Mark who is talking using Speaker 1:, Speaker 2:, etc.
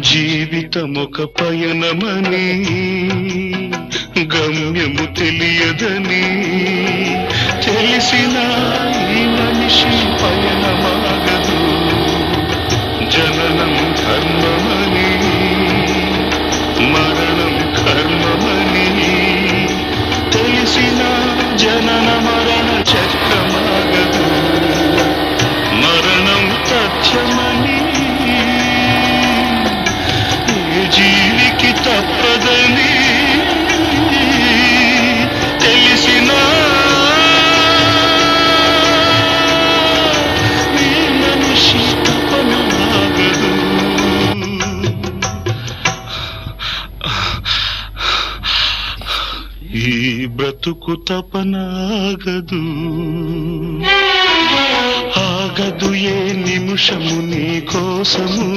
Speaker 1: జీవితమొక పయనమని గమ్యము తెలియదని తెలిసిన ఈ మనిషి పయనమాగదు. జననం ధర్మమని మరణం కర్మమని తెలిసిన జనన మరణ చక్రమాగదు. మరణం తథ్యమని జీవికి తప్పదని తెలిసిన ఈ మనిషి తపనమాగదు. ఈ బ్రతుకు తపనాగదు. ఆగదు ఏ నిమిషము నీ కోసము.